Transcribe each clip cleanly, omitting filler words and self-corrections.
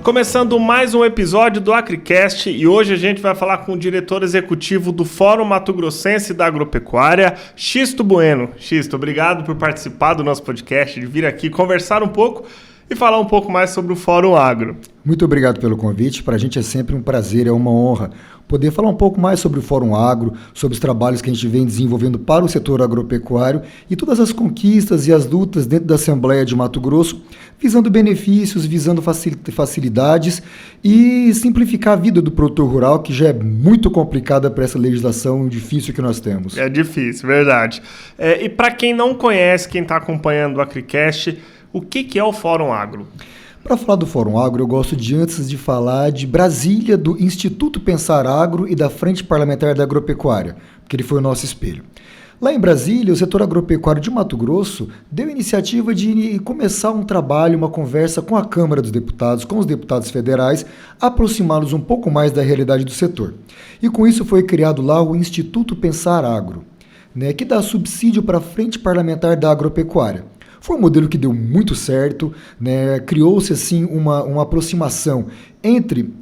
Começando mais um episódio do AcriCast e hoje a gente vai falar com o diretor executivo do Fórum Mato Grossense da Agropecuária, Xisto Bueno. Xisto, obrigado por participar do nosso podcast, de vir aqui conversar um pouco e falar um pouco mais sobre o Fórum Agro. Muito obrigado pelo convite. Para a gente é sempre um prazer, é uma honra poder falar um pouco mais sobre o Fórum Agro, sobre os trabalhos que a gente vem desenvolvendo para o setor agropecuário e todas as conquistas e as lutas dentro da Assembleia de Mato Grosso, visando benefícios, visando facilidades e simplificar a vida do produtor rural, que já é muito complicada para essa legislação difícil que nós temos. É difícil, verdade. E para quem não conhece, quem está acompanhando o AcriCast, o que é o Fórum Agro? Para falar do Fórum Agro, eu gosto antes de falar de Brasília, do Instituto Pensar Agro e da Frente Parlamentar da Agropecuária, porque ele foi o nosso espelho. Lá em Brasília, o setor agropecuário de Mato Grosso deu a iniciativa de começar um trabalho, uma conversa com a Câmara dos Deputados, com os deputados federais, aproximá-los um pouco mais da realidade do setor. E com isso foi criado lá o Instituto Pensar Agro, que dá subsídio para a Frente Parlamentar da Agropecuária. Foi um modelo que deu muito certo, criou-se assim uma aproximação entre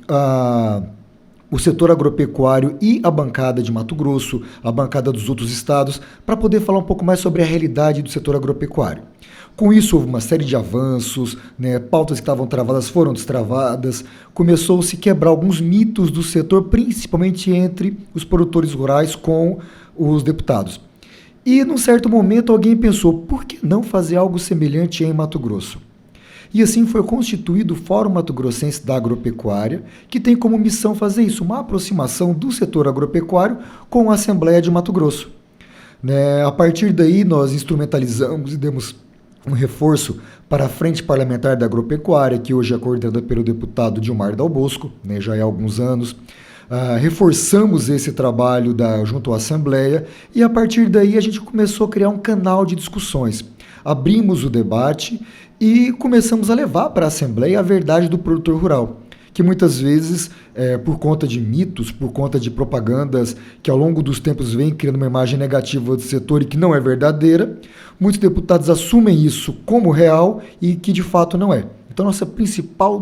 o setor agropecuário e a bancada de Mato Grosso, a bancada dos outros estados, para poder falar um pouco mais sobre a realidade do setor agropecuário. Com isso houve uma série de avanços, pautas que estavam travadas foram destravadas, começou-se a quebrar alguns mitos do setor, principalmente entre os produtores rurais com os deputados. E, num certo momento, alguém pensou, por que não fazer algo semelhante em Mato Grosso? E assim foi constituído o Fórum Mato Grossense da Agropecuária, que tem como missão fazer isso, uma aproximação do setor agropecuário com a Assembleia de Mato Grosso. A partir daí, nós instrumentalizamos e demos um reforço para a Frente Parlamentar da Agropecuária, que hoje é coordenada pelo deputado Dilmar Dal Bosco, já há alguns anos. Reforçamos esse trabalho junto à Assembleia e a partir daí a gente começou a criar um canal de discussões. Abrimos o debate e começamos a levar para a Assembleia a verdade do produtor rural, que muitas vezes, por conta de mitos, por conta de propagandas que ao longo dos tempos vem criando uma imagem negativa do setor e que não é verdadeira, muitos deputados assumem isso como real e que de fato não é. Então nosso principal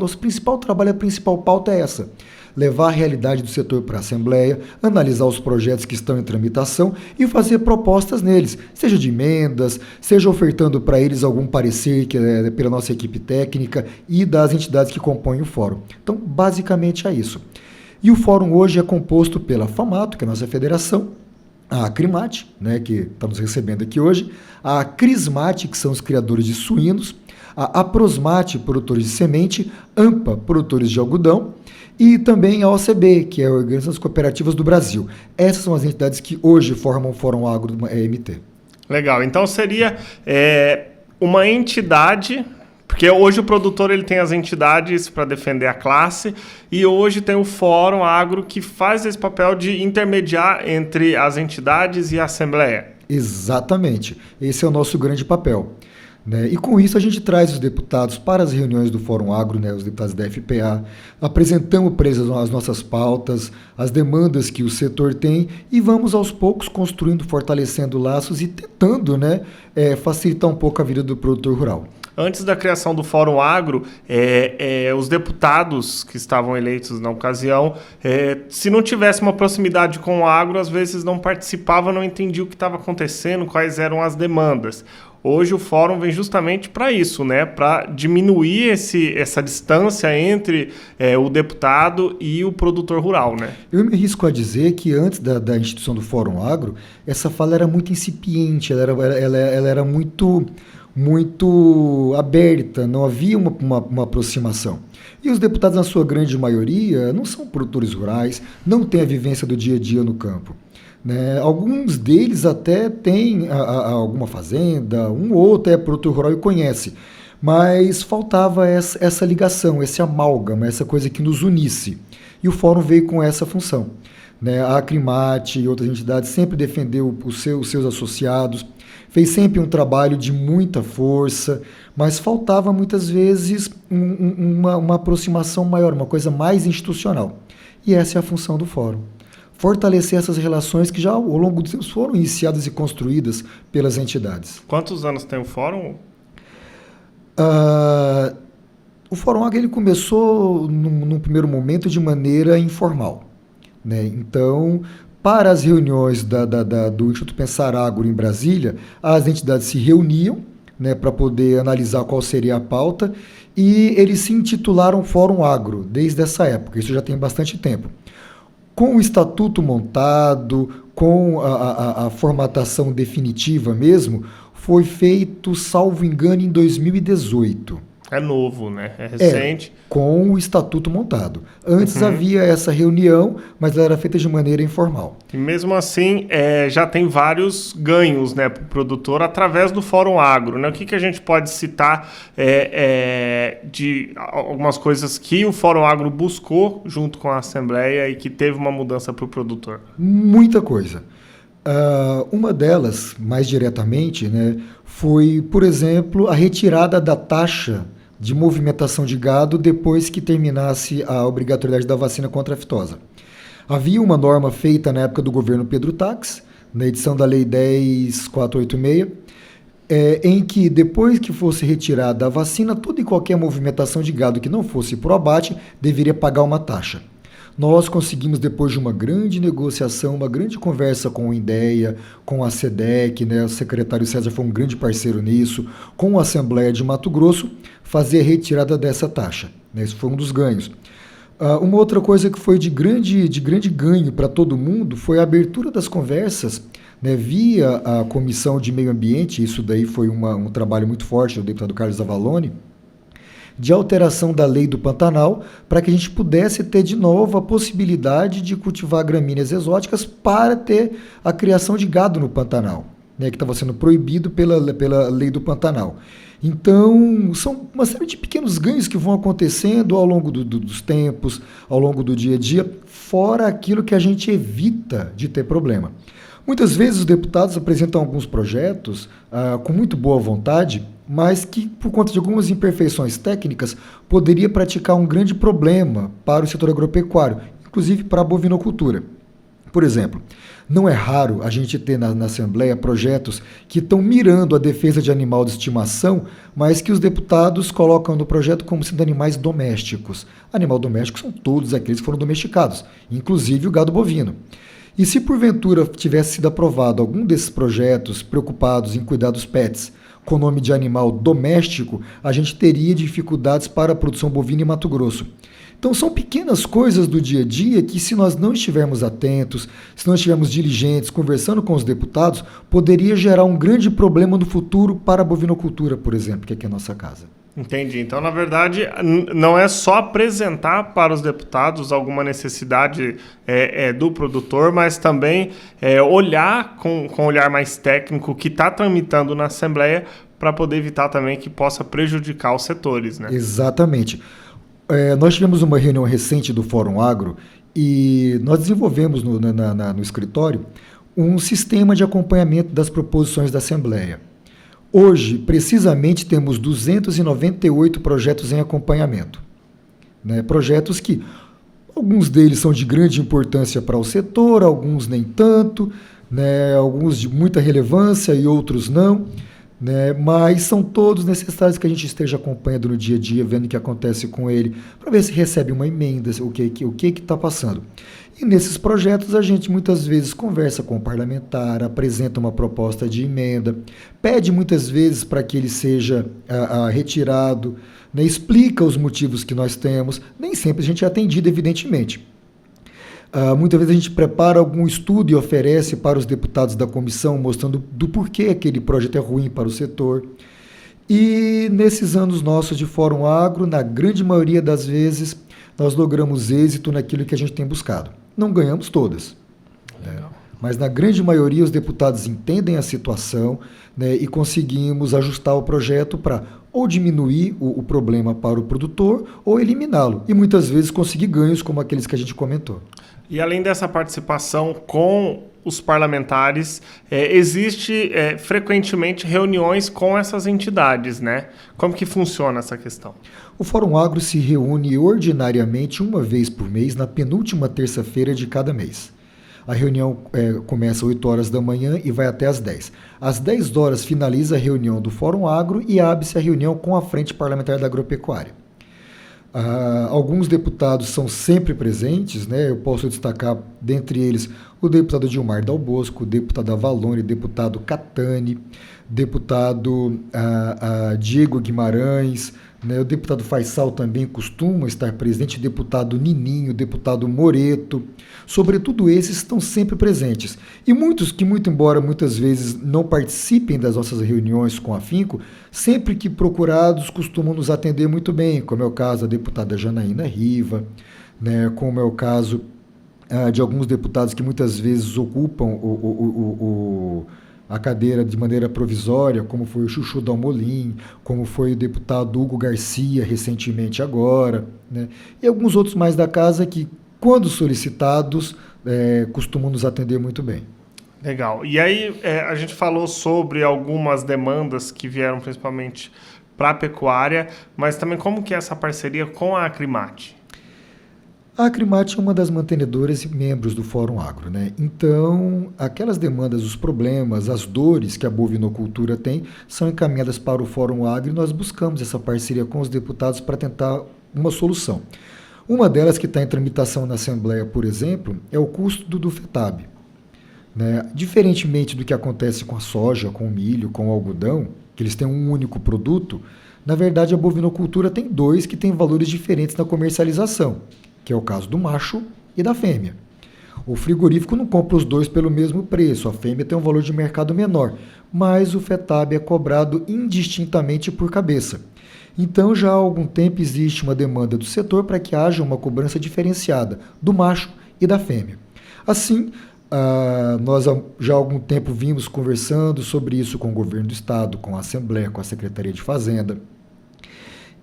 trabalho, a principal pauta é essa: levar a realidade do setor para a Assembleia, analisar os projetos que estão em tramitação e fazer propostas neles, seja de emendas, seja ofertando para eles algum parecer que é pela nossa equipe técnica e das entidades que compõem o fórum. Então, basicamente é isso. E o fórum hoje é composto pela FAMATO, que é a nossa federação, a Acrimate, que está nos recebendo aqui hoje, a Crismate, que são os criadores de suínos, a Aprosmate, produtores de semente, AMPA, produtores de algodão, e também a OCB, que é a Organização das Cooperativas do Brasil. Essas são as entidades que hoje formam o Fórum Agro do EMT. Legal, então seria uma entidade, porque hoje o produtor ele tem as entidades para defender a classe e hoje tem o Fórum Agro que faz esse papel de intermediar entre as entidades e a Assembleia. Exatamente, esse é o nosso grande papel. E com isso a gente traz os deputados para as reuniões do Fórum Agro, os deputados da FPA, apresentamos para eles as nossas pautas, as demandas que o setor tem e vamos aos poucos construindo, fortalecendo laços e tentando facilitar um pouco a vida do produtor rural. Antes da criação do Fórum Agro, os deputados que estavam eleitos na ocasião, se não tivesse uma proximidade com o agro, às vezes não participavam, não entendiam o que estava acontecendo, quais eram as demandas. Hoje o fórum vem justamente para isso, para diminuir essa distância entre o deputado e o produtor rural. Eu me arrisco a dizer que antes da instituição do Fórum Agro, essa fala era muito incipiente, ela era muito aberta, não havia uma aproximação. E os deputados, na sua grande maioria, não são produtores rurais, não têm a vivência do dia a dia no campo. Alguns deles até têm alguma fazenda, um ou outro é produtor rural e conhece, mas faltava essa ligação, esse amálgama, essa coisa que nos unisse. E o fórum veio com essa função. A Acrimate e outras entidades sempre defendeu os seus associados, fez sempre um trabalho de muita força, mas faltava muitas vezes uma aproximação maior, uma coisa mais institucional. E essa é a função do fórum. Fortalecer essas relações que já ao longo dos tempos foram iniciadas e construídas pelas entidades. Quantos anos tem o fórum? O O Fórum Agro ele começou num primeiro momento de maneira informal, né? Então, para as reuniões do Instituto Pensar Agro em Brasília, as entidades se reuniam, né, para poder analisar qual seria a pauta, e eles se intitularam Fórum Agro desde essa época, isso já tem bastante tempo. Com o estatuto montado, com a formatação definitiva mesmo, foi feito, salvo engano, em 2018. É novo, né? É recente. Com o estatuto montado. Antes havia essa reunião, mas ela era feita de maneira informal. E mesmo assim, já tem vários ganhos, né, para o produtor através do Fórum Agro, né? O que a gente pode citar de algumas coisas que o Fórum Agro buscou junto com a Assembleia e que teve uma mudança para o produtor? Muita coisa. Uma delas, mais diretamente, né, foi, por exemplo, a retirada da taxa de movimentação de gado depois que terminasse a obrigatoriedade da vacina contra a aftosa. Havia uma norma feita na época do governo Pedro Tax, na edição da Lei 10.486, em que depois que fosse retirada a vacina, toda e qualquer movimentação de gado que não fosse por abate deveria pagar uma taxa. Nós conseguimos, depois de uma grande negociação, uma grande conversa com o INDEA, com a SEDEC, né, o secretário César foi um grande parceiro nisso, com a Assembleia de Mato Grosso, fazer a retirada dessa taxa. Né, isso foi um dos ganhos. Uma outra coisa que foi de grande ganho para todo mundo foi a abertura das conversas, né, via a Comissão de Meio Ambiente, isso daí foi um trabalho muito forte do deputado Carlos Avalone, de alteração da lei do Pantanal, para que a gente pudesse ter de novo a possibilidade de cultivar gramíneas exóticas para ter a criação de gado no Pantanal, né, que estava sendo proibido pela lei do Pantanal. Então, são uma série de pequenos ganhos que vão acontecendo ao longo dos tempos, ao longo do dia a dia, fora aquilo que a gente evita de ter problema. Muitas vezes os deputados apresentam alguns projetos com muito boa vontade, mas que, por conta de algumas imperfeições técnicas, poderia praticar um grande problema para o setor agropecuário, inclusive para a bovinocultura. Por exemplo, não é raro a gente ter na Assembleia projetos que estão mirando a defesa de animal de estimação, mas que os deputados colocam no projeto como sendo animais domésticos. Animal doméstico são todos aqueles que foram domesticados, inclusive o gado bovino. E se porventura tivesse sido aprovado algum desses projetos preocupados em cuidar dos pets com o nome de animal doméstico, a gente teria dificuldades para a produção bovina em Mato Grosso. Então são pequenas coisas do dia a dia que, se nós não estivermos atentos, se não estivermos diligentes, conversando com os deputados, poderia gerar um grande problema no futuro para a bovinocultura, por exemplo, que aqui é a nossa casa. Entendi. Então, na verdade, não é só apresentar para os deputados alguma necessidade do produtor, mas também olhar com um olhar mais técnico o que está tramitando na Assembleia para poder evitar também que possa prejudicar os setores, né? Exatamente. Nós tivemos uma reunião recente do Fórum Agro e nós desenvolvemos no escritório um sistema de acompanhamento das proposições da Assembleia. Hoje, precisamente, temos 298 projetos em acompanhamento. Né? Projetos que, alguns deles são de grande importância para o setor, alguns nem tanto, né? Alguns de muita relevância e outros não. Né? Mas são todos necessários que a gente esteja acompanhando no dia a dia, vendo o que acontece com ele, para ver se recebe uma emenda, o que está passando. E nesses projetos a gente muitas vezes conversa com o parlamentar, apresenta uma proposta de emenda, pede muitas vezes para que ele seja retirado, né? Explica os motivos que nós temos. Nem sempre a gente é atendido, evidentemente. Muitas vezes a gente prepara algum estudo e oferece para os deputados da comissão, mostrando do porquê aquele projeto é ruim para o setor. E nesses anos nossos de Fórum Agro, na grande maioria das vezes, nós logramos êxito naquilo que a gente tem buscado. Não ganhamos todas, né? Mas na grande maioria os deputados entendem a situação, né, e conseguimos ajustar o projeto para ou diminuir o problema para o produtor ou eliminá-lo. E muitas vezes conseguir ganhos como aqueles que a gente comentou. E além dessa participação com os parlamentares, existe frequentemente reuniões com essas entidades, né? Como que funciona essa questão? O Fórum Agro se reúne ordinariamente uma vez por mês, na penúltima terça-feira de cada mês. A reunião começa às 8 horas da manhã e vai até às 10. Às 10 horas finaliza a reunião do Fórum Agro e abre-se a reunião com a Frente Parlamentar da Agropecuária. Alguns deputados são sempre presentes, né? Eu posso destacar, dentre eles, o deputado Gilmar Dal Bosco, o deputado Avalone, deputado Catani, deputado Diego Guimarães, né? O deputado Faisal também costuma estar presente, o deputado Nininho, o deputado Moreto. Sobretudo esses estão sempre presentes. E muitos que, muito embora muitas vezes não participem das nossas reuniões com a afinco, sempre que procurados costumam nos atender muito bem, como é o caso da deputada Janaína Riva, né? Como é o caso de alguns deputados que muitas vezes ocupam a cadeira de maneira provisória, como foi o Chuchu Dalmolin, como foi o deputado Hugo Garcia recentemente agora, né? E alguns outros mais da casa que, quando solicitados, costumam nos atender muito bem. Legal. E aí a gente falou sobre algumas demandas que vieram principalmente para a pecuária, mas também como que é essa parceria com a Acrimate? A Acrimate é uma das mantenedoras e membros do Fórum Agro, né? Então, aquelas demandas, os problemas, as dores que a bovinocultura tem são encaminhadas para o Fórum Agro e nós buscamos essa parceria com os deputados para tentar uma solução. Uma delas que está em tramitação na Assembleia, por exemplo, é o custo do FETAB, né? Diferentemente do que acontece com a soja, com o milho, com o algodão, que eles têm um único produto, na verdade a bovinocultura tem dois que têm valores diferentes na comercialização, que é o caso do macho e da fêmea. O frigorífico não compra os dois pelo mesmo preço, a fêmea tem um valor de mercado menor, mas o FETAB é cobrado indistintamente por cabeça. Então, já há algum tempo existe uma demanda do setor para que haja uma cobrança diferenciada do macho e da fêmea. Assim, nós já há algum tempo vimos conversando sobre isso com o governo do estado, com a Assembleia, com a Secretaria de Fazenda.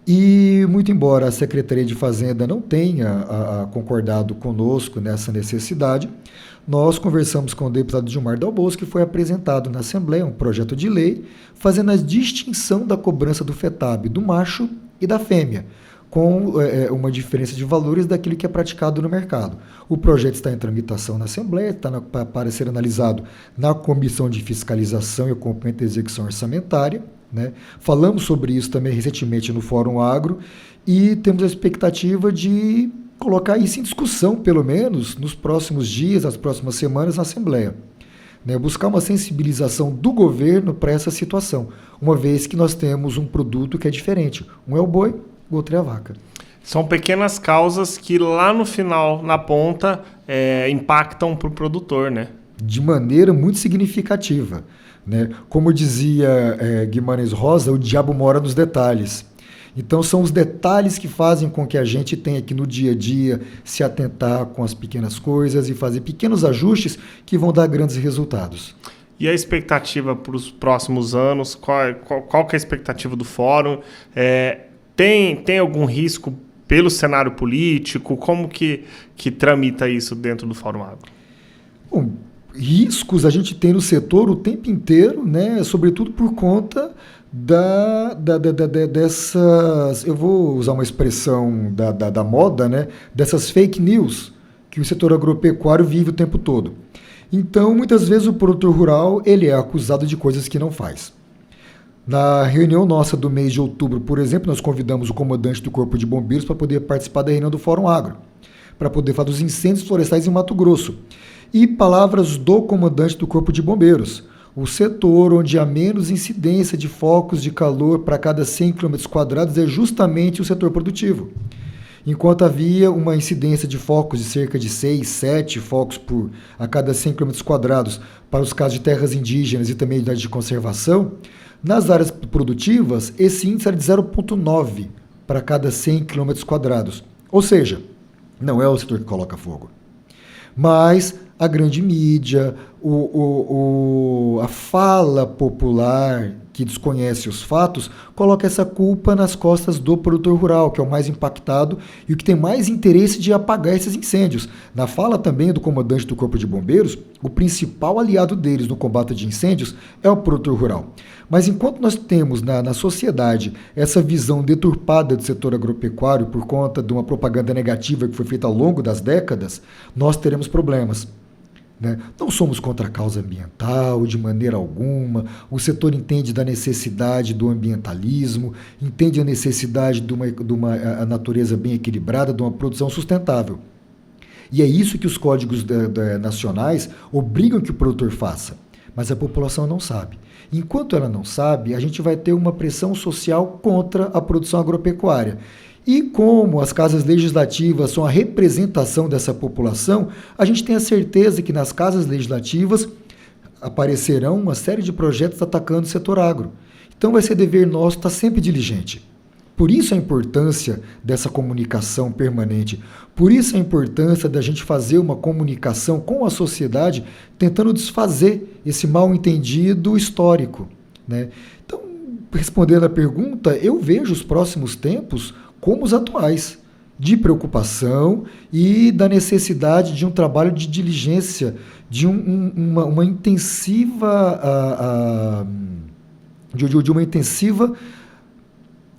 E, muito embora a Secretaria de Fazenda não tenha concordado conosco nessa necessidade, nós conversamos com o deputado Gilmar Dal Bosco, que foi apresentado na Assembleia um projeto de lei fazendo a distinção da cobrança do FETAB do macho e da fêmea, com uma diferença de valores daquilo que é praticado no mercado. O projeto está em tramitação na Assembleia, está para ser analisado na Comissão de Fiscalização e Acompanhamento da Execução Orçamentária, né? Falamos sobre isso também recentemente no Fórum Agro e temos a expectativa de colocar isso em discussão, pelo menos, nos próximos dias, nas próximas semanas, na Assembleia. Né? Buscar uma sensibilização do governo para essa situação, uma vez que nós temos um produto que é diferente. Um é o boi, o outro é a vaca. São pequenas causas que lá no final, na ponta, impactam para o produtor, né? De maneira muito significativa. Né? Como dizia Guimarães Rosa, o diabo mora nos detalhes. Então são os detalhes que fazem com que a gente tenha que no dia a dia se atentar com as pequenas coisas e fazer pequenos ajustes que vão dar grandes resultados. E a expectativa para os próximos anos? Qual que é a expectativa do fórum? Tem algum risco pelo cenário político? Como que tramita isso dentro do Fórum Agro? Bom, riscos a gente tem no setor o tempo inteiro, né? Sobretudo por conta dessas, eu vou usar uma expressão da moda, né? Dessas fake news que o setor agropecuário vive o tempo todo. Então, muitas vezes o produtor rural ele é acusado de coisas que não faz. Na reunião nossa do mês de outubro, por exemplo, nós convidamos o comandante do Corpo de Bombeiros para poder participar da reunião do Fórum Agro, para poder falar dos incêndios florestais em Mato Grosso. E palavras do comandante do Corpo de Bombeiros: o setor onde há menos incidência de focos de calor para cada 100 km quadrados é justamente o setor produtivo. Enquanto havia uma incidência de focos de cerca de 6, 7 focos a cada 100 km quadrados para os casos de terras indígenas e também unidades de conservação, nas áreas produtivas esse índice era de 0,9 para cada 100 km quadrados. Ou seja, não é o setor que coloca fogo. Mas a grande mídia, a fala popular que desconhece os fatos, coloca essa culpa nas costas do produtor rural, que é o mais impactado e o que tem mais interesse de apagar esses incêndios. Na fala também do comandante do Corpo de Bombeiros, o principal aliado deles no combate de incêndios é o produtor rural. Mas enquanto nós temos na sociedade essa visão deturpada do setor agropecuário por conta de uma propaganda negativa que foi feita ao longo das décadas, nós teremos problemas. né? Não somos contra a causa ambiental, de maneira alguma. O setor entende da necessidade do ambientalismo, entende a necessidade de uma natureza bem equilibrada, de uma produção sustentável. E é isso que os códigos nacionais obrigam que o produtor faça. Mas a população não sabe. Enquanto ela não sabe, a gente vai ter uma pressão social contra a produção agropecuária. E como as casas legislativas são a representação dessa população, a gente tem a certeza que nas casas legislativas aparecerão uma série de projetos atacando o setor agro. Então vai ser dever nosso estar sempre diligente. Por isso a importância dessa comunicação permanente, por isso a importância da gente fazer uma comunicação com a sociedade, tentando desfazer esse mal-entendido histórico, né? Então, respondendo à pergunta, eu vejo os próximos tempos como os atuais, de preocupação e da necessidade de um trabalho de diligência, de uma intensiva... de uma intensiva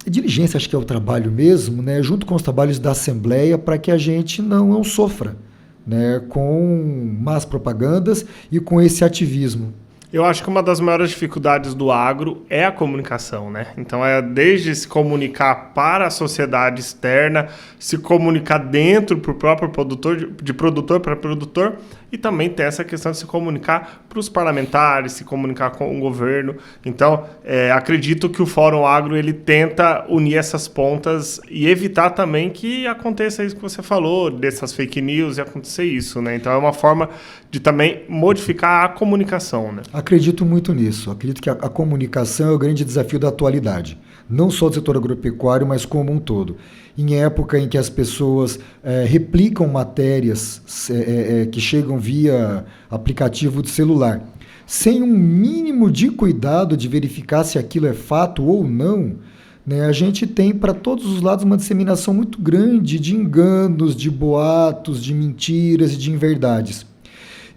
diligência, acho que é o trabalho mesmo, né, junto com os trabalhos da Assembleia, para que a gente não sofra, né, com más propagandas e com esse ativismo. Eu acho que uma das maiores dificuldades do agro é a comunicação, né? Então é desde se comunicar para a sociedade externa, se comunicar dentro para o próprio produtor, de produtor para produtor, e também tem essa questão de se comunicar para os parlamentares, se comunicar com o governo. Então, acredito que o Fórum Agro ele tenta unir essas pontas e evitar também que aconteça isso que você falou, dessas fake news e acontecer isso, né? Então é uma forma de também modificar a comunicação, né? Acredito muito nisso. Acredito que a comunicação é o grande desafio da atualidade. Não só do setor agropecuário, mas como um todo. Em época em que as pessoas replicam matérias que chegam via aplicativo de celular, sem um mínimo de cuidado de verificar se aquilo é fato ou não, né, a gente tem para todos os lados uma disseminação muito grande de enganos, de boatos, de mentiras e de inverdades.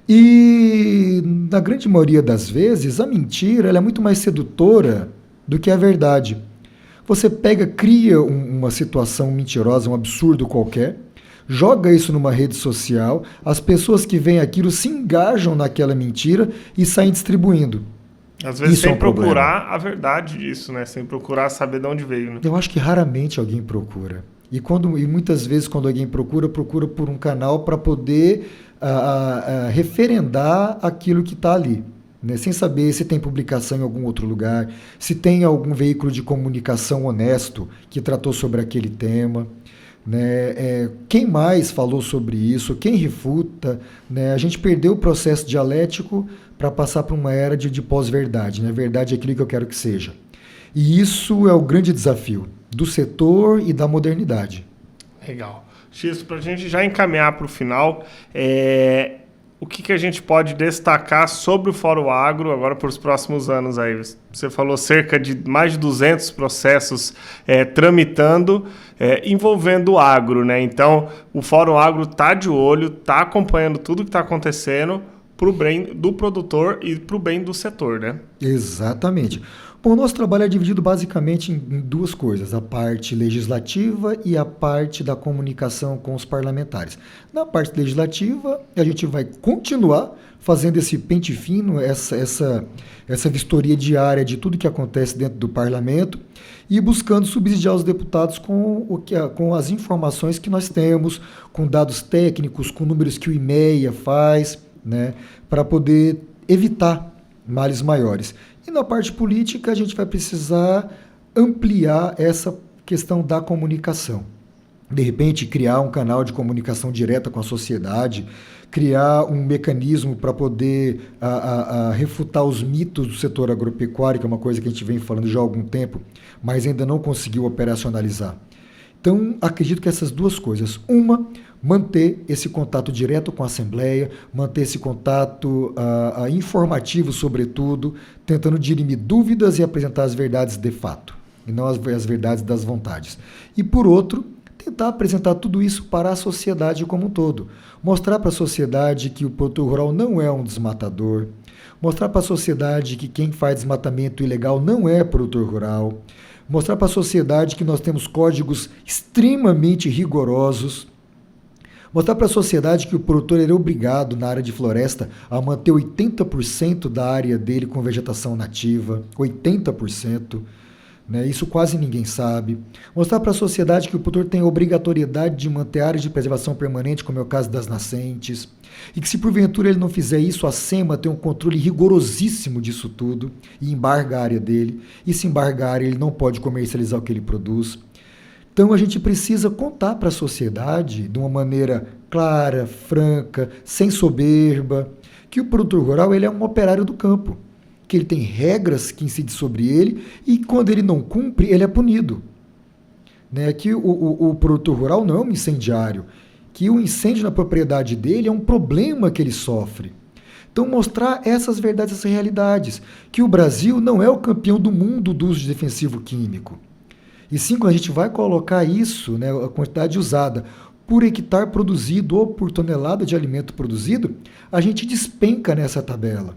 E, na grande maioria das vezes, a mentira ela é muito mais sedutora do que a verdade. Você cria uma situação mentirosa, um absurdo qualquer, joga isso numa rede social, as pessoas que veem aquilo se engajam naquela mentira e saem distribuindo. Às vezes sem procurar a verdade disso, né? Sem procurar saber de onde veio, né? Eu acho que raramente alguém procura. E muitas vezes quando alguém procura por um canal para poder referendar aquilo que está ali, né? Sem saber se tem publicação em algum outro lugar, se tem algum veículo de comunicação honesto que tratou sobre aquele tema, né? Quem mais falou sobre isso, quem refuta, né? A gente perdeu o processo dialético para passar para uma era de pós-verdade, né? Verdade é aquilo que eu quero que seja. E isso é o grande desafio do setor e da modernidade. Legal. X, para a gente já encaminhar para o final, o que a gente pode destacar sobre o Fórum Agro agora para os próximos anos? Aí? Você falou cerca de mais de 200 processos tramitando, envolvendo o agro, né? Então, o Fórum Agro está de olho, está acompanhando tudo que está acontecendo para o bem do produtor e para o bem do setor, né? Exatamente. Bom, o nosso trabalho é dividido basicamente em duas coisas, a parte legislativa e a parte da comunicação com os parlamentares. Na parte legislativa, a gente vai continuar fazendo esse pente fino, essa vistoria diária de tudo que acontece dentro do parlamento e buscando subsidiar os deputados com as informações que nós temos, com dados técnicos, com números que o IMEA faz, né, para poder evitar males maiores. E na parte política, a gente vai precisar ampliar essa questão da comunicação. De repente, criar um canal de comunicação direta com a sociedade, criar um mecanismo para poder refutar os mitos do setor agropecuário, que é uma coisa que a gente vem falando já há algum tempo, mas ainda não conseguiu operacionalizar. Então, acredito que essas duas coisas. Uma, manter esse contato direto com a Assembleia, manter esse contato informativo, sobretudo, tentando dirimir dúvidas e apresentar as verdades de fato, e não as verdades das vontades. E, por outro, tentar apresentar tudo isso para a sociedade como um todo. Mostrar para a sociedade que o produtor rural não é um desmatador, mostrar para a sociedade que quem faz desmatamento ilegal não é produtor rural, mostrar para a sociedade que nós temos códigos extremamente rigorosos, Mostrar para a sociedade que o produtor é obrigado, na área de floresta, a manter 80% da área dele com vegetação nativa, 80%. Né? Isso quase ninguém sabe. Mostrar para a sociedade que o produtor tem a obrigatoriedade de manter áreas de preservação permanente, como é o caso das nascentes, e que se porventura ele não fizer isso, a SEMA tem um controle rigorosíssimo disso tudo e embarga a área dele, e se embarga a área ele não pode comercializar o que ele produz. Então a gente precisa contar para a sociedade, de uma maneira clara, franca, sem soberba, que o produtor rural ele é um operário do campo, que ele tem regras que incidem sobre ele e quando ele não cumpre, ele é punido. Né? Que o produtor rural não é um incendiário, que o incêndio na propriedade dele é um problema que ele sofre. Então mostrar essas verdades, essas realidades, que o Brasil não é o campeão do mundo do uso de defensivo químico. E sim, quando a gente vai colocar isso, né, a quantidade usada por hectare produzido ou por tonelada de alimento produzido, a gente despenca nessa tabela.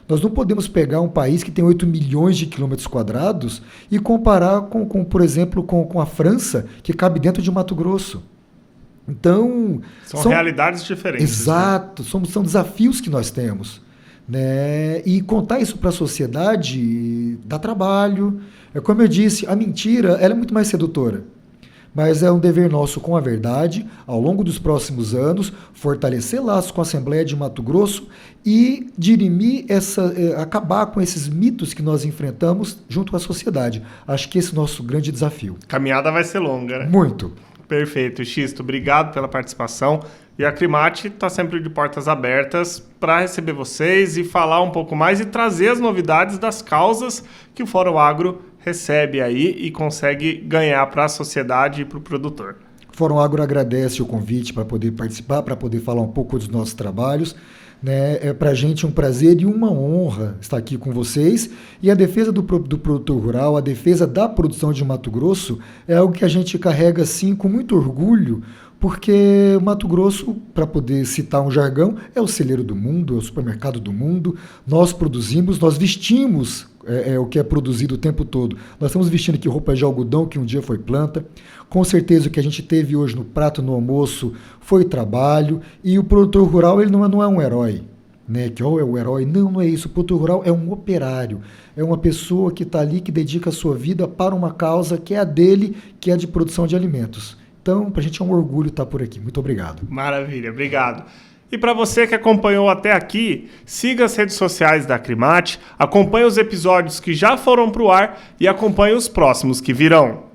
Nós não podemos pegar um país que tem 8 milhões de quilômetros quadrados e comparar, por exemplo, com a França, que cabe dentro de Mato Grosso. Então... São realidades diferentes. Exato, né? São desafios que nós temos. Né? E contar isso para a sociedade dá trabalho. É como eu disse, a mentira ela é muito mais sedutora. Mas é um dever nosso com a verdade, ao longo dos próximos anos, fortalecer laços com a Assembleia de Mato Grosso e dirimir acabar com esses mitos que nós enfrentamos junto com a sociedade. Acho que esse é o nosso grande desafio. A caminhada vai ser longa, né? Muito. Perfeito, Xisto. Obrigado pela participação. E a Crimate está sempre de portas abertas para receber vocês e falar um pouco mais e trazer as novidades das causas que o Fórum Agro recebe aí e consegue ganhar para a sociedade e para o produtor. O Fórum Agro agradece o convite para poder participar, para poder falar um pouco dos nossos trabalhos. Né? É para a gente um prazer e uma honra estar aqui com vocês. E a defesa do produtor rural, a defesa da produção de Mato Grosso é algo que a gente carrega assim com muito orgulho, porque Mato Grosso, para poder citar um jargão, é o celeiro do mundo, é o supermercado do mundo. Nós produzimos, nós vestimos o que é produzido o tempo todo. Nós estamos vestindo aqui roupa de algodão que um dia foi planta. Com certeza o que a gente teve hoje no prato, no almoço, foi trabalho. E o produtor rural ele não é um herói. Né? Que é o herói. Não é isso. O produtor rural é um operário. É uma pessoa que está ali, que dedica a sua vida para uma causa que é a dele, que é a de produção de alimentos. Então, para a gente é um orgulho estar por aqui. Muito obrigado. Maravilha, obrigado. E para você que acompanhou até aqui, siga as redes sociais da Crimate, acompanhe os episódios que já foram para o ar e acompanhe os próximos que virão.